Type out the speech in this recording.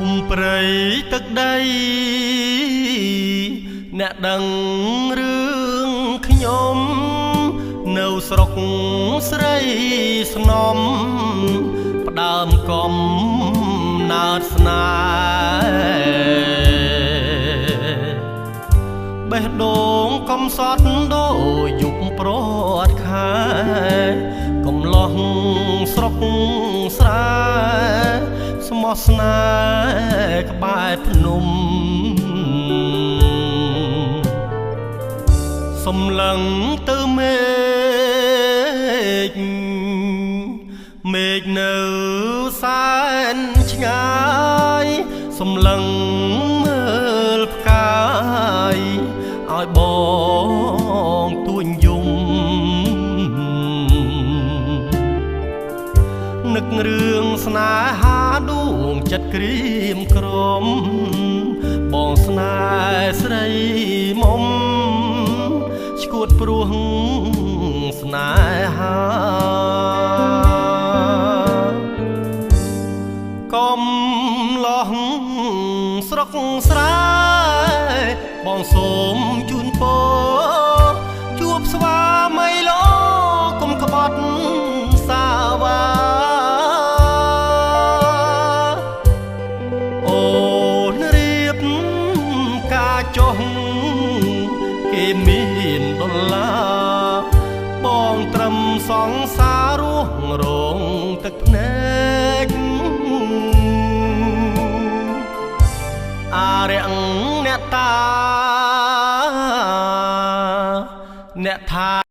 ភូមិព្រៃទឹកដីអ្នកដឹងរឿងខ្ញុំនៅស្រុកស្រីស្នំផ្ដើមកំណើតស្នេហ៍បេះដូងកំសត់ដូចយុគព្រាត់ខែកំឡោះស្រុកស្រែស្មោះស្នេហ៍ក្បែរភ្នំសំឡឹងទៅមេឃនៅសែនឆ្ងាយសំឡឹងមើលផ្កាយឲ្យបងទួញយំនឹករឿងស្នេហាដួងចិត្តក្រៀមក្រំបងស្នេហ៍ស្រីមុំឈួតព្រោះស្នេហាកំឡោះស្រុកស្រែបងសូមជូនពរជួបស្វាមីលោកុំក្បត់សាវ៉ាអូនរៀបការចុះគេមានដុល្លារបងត្រឹមសង្សាររស់រងទឹកភ្នែកអារងអ្នកតាអ្នកថា